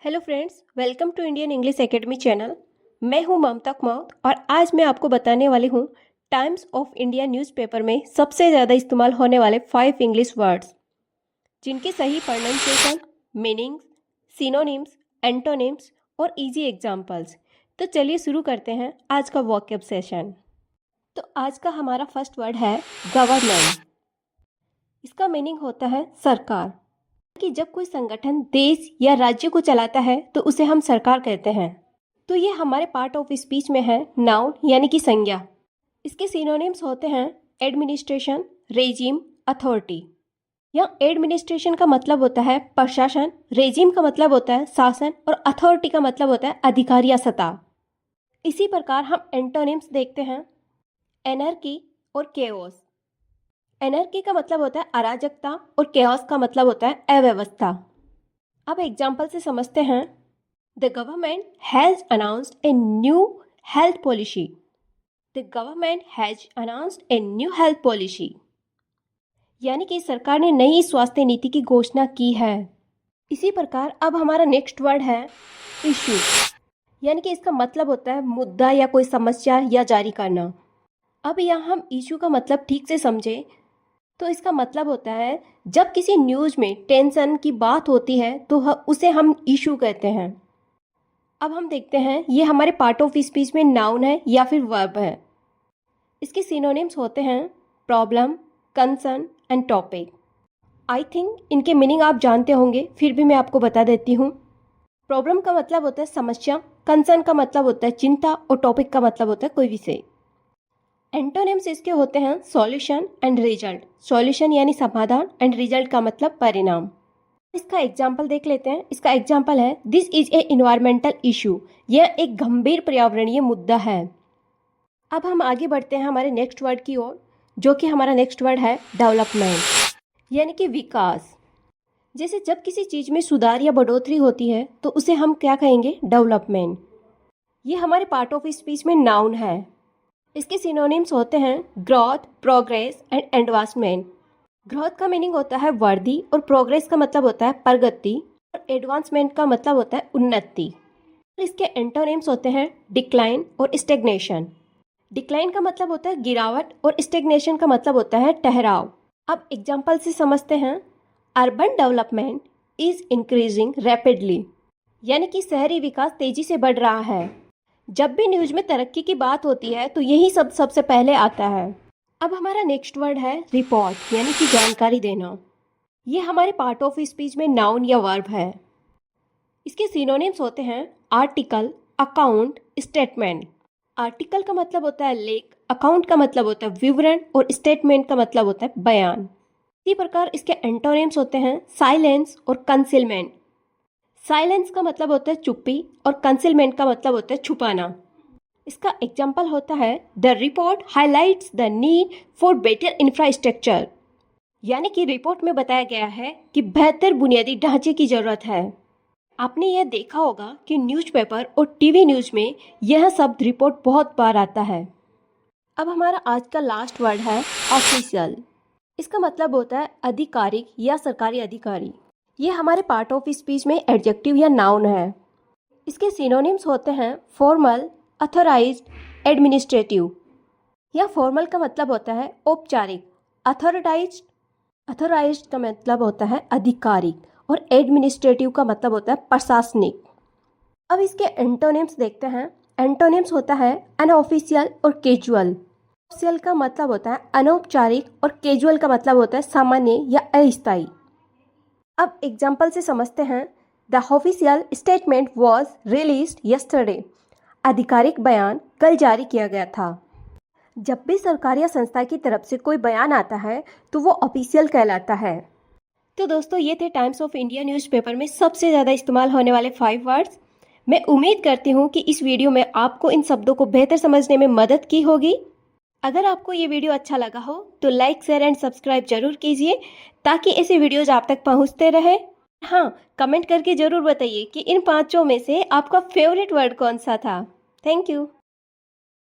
Hello friends, welcome to Indian English academy channel. मैं हूं ममता कुमार और आज मैं आपको बताने वाली हूं टाइम्स ऑफ इंडिया न्यूज़पेपर में सबसे ज़्यादा इस्तेमाल होने वाले 5 इंग्लिश वर्ड्स, जिनके सही प्रोनाउंसिएशन, मीनिंग्स, सिनोनिम्स, एंटोनिम्स और इजी एग्जाम्पल्स। तो चलिए शुरू करते हैं आज का वॉकैब सेशन। तो आज का हमारा फर्स्ट वर्ड है गवर्नमेंट। इसका मीनिंग होता है सरकार। कि जब कोई संगठन देश या राज्य को चलाता है तो उसे हम सरकार कहते हैं। तो ये हमारे पार्ट ऑफ स्पीच में है नाउन यानी कि संज्ञा। इसके सिनोनिम्स होते हैं एडमिनिस्ट्रेशन, रेजिम, अथॉरिटी। यहाँ एडमिनिस्ट्रेशन का मतलब होता है प्रशासन, रेजिम का मतलब होता है शासन और अथॉरिटी का मतलब होता है अधिकार या सत्ता। इसी प्रकार हम एंटोनिम्स देखते हैं एनर्की और केओस। एनर्की का मतलब होता है अराजकता और केओस का मतलब होता है अव्यवस्था। अब एग्जाम्पल से समझते हैं। The government has announced a new health policy. The government has announced a new health policy, यानी कि सरकार ने नई स्वास्थ्य नीति की घोषणा की है। इसी प्रकार अब हमारा नेक्स्ट वर्ड है इशू, यानी कि इसका मतलब होता है मुद्दा या कोई समस्या या जारी करना। अब यहाँ हम इशू का मतलब ठीक से समझें तो इसका मतलब होता है जब किसी न्यूज़ में टेंशन की बात होती है तो उसे हम इशू कहते हैं। अब हम देखते हैं ये हमारे पार्ट ऑफ स्पीच में नाउन है या फिर वर्ब है। इसके सिनोनिम्स होते हैं problem, concern and topic. I think इनके मीनिंग आप जानते होंगे, फिर भी मैं आपको बता देती हूँ। प्रॉब्लम का मतलब होता है समस्या, कंसर्न का मतलब होता है चिंता और टॉपिक का मतलब होता है कोई विषय। एंटोनिम्स इसके होते हैं सॉल्यूशन एंड रिजल्ट। सॉल्यूशन यानी समाधान एंड रिजल्ट का मतलब परिणाम। इसका एग्जाम्पल देख लेते हैं। इसका एग्जाम्पल है this is a environmental issue. यह एक गंभीर पर्यावरणीय मुद्दा है। अब हम आगे बढ़ते हैं हमारे नेक्स्ट वर्ड की ओर, जो कि हमारा नेक्स्ट वर्ड है डेवलपमेंट, यानी कि विकास। जैसे जब किसी चीज़ में सुधार या बढ़ोतरी होती है तो उसे हम क्या कहेंगे, डेवलपमेंट। ये हमारे पार्ट ऑफ स्पीच में नाउन है। इसके सिनोनिम्स होते हैं growth, progress and advancement. Growth का मीनिंग होता है वृद्धि और प्रोग्रेस का मतलब होता है प्रगति और एडवांसमेंट का मतलब होता है उन्नति। इसके एंटोनिम्स होते हैं डिक्लाइन और स्टेग्नेशन। डिक्लाइन का मतलब होता है गिरावट और स्टेग्नेशन का मतलब होता है ठहराव। अब एग्जाम्पल से समझते हैं। Urban development is increasing rapidly, यानी कि शहरी विकास तेजी से बढ़ रहा है। जब भी न्यूज़ में तरक्की की बात होती है तो यही सबसे पहले आता है। अब हमारा नेक्स्ट वर्ड है रिपोर्ट, यानी कि जानकारी देना। ये हमारे पार्ट ऑफ स्पीच में नाउन या वर्ब है। इसके सिनोनिम्स होते हैं आर्टिकल, अकाउंट, स्टेटमेंट। आर्टिकल का मतलब होता है लेख, अकाउंट का मतलब होता है विवरण और स्टेटमेंट का मतलब होता है बयान। इसी प्रकार इसके एंटोनिम्स होते हैं साइलेंस और कंसीलमेंट। साइलेंस का मतलब होता है चुप्पी और कंसीलमेंट का मतलब होता है छुपाना। इसका एग्जाम्पल होता है the report highlights the need for better infrastructure, यानी कि रिपोर्ट में बताया गया है कि बेहतर बुनियादी ढांचे की जरूरत है। आपने यह देखा होगा कि न्यूज़पेपर और टीवी न्यूज़ में यह शब्द रिपोर्ट बहुत बार आता है। अब हमारा आज का लास्ट वर्ड है ऑफिशियल। इसका मतलब होता है आधिकारिक या सरकारी अधिकारी। ये हमारे पार्ट ऑफ स्पीच में एडजेक्टिव या नाउन है। इसके सिनोनिम्स होते हैं फॉर्मल, अथोराइज्ड, एडमिनिस्ट्रेटिव। या फॉर्मल का मतलब होता है औपचारिक, अथोराइज्ड का मतलब होता है आधिकारिक और एडमिनिस्ट्रेटिव का मतलब होता है प्रशासनिक। अब इसके एंटोनिम्स देखते हैं। एंटोनिम्स होता है अनऑफिशियल और कैजुअल। ऑफिशियल का मतलब होता है अनौपचारिक और कैजुअल का मतलब होता है सामान्य या अस्थायी। अब एग्जाम्पल से समझते हैं। The official statement was released yesterday. आधिकारिक बयान कल जारी किया गया था। जब भी सरकार या संस्था की तरफ से कोई बयान आता है तो वो ऑफिशियल कहलाता है। तो दोस्तों, ये थे टाइम्स ऑफ इंडिया न्यूज़पेपर में सबसे ज़्यादा इस्तेमाल होने वाले 5 वर्ड्स। मैं उम्मीद करती हूँ कि इस वीडियो में आपको इन शब्दों को बेहतर समझने में मदद की होगी। अगर आपको ये वीडियो अच्छा लगा हो तो लाइक, शेयर एंड सब्सक्राइब जरूर कीजिए ताकि ऐसे वीडियोज आप तक पहुंचते रहे। हाँ, कमेंट करके जरूर बताइए कि इन 5 में से आपका फेवरेट वर्ड कौन सा था। Thank you.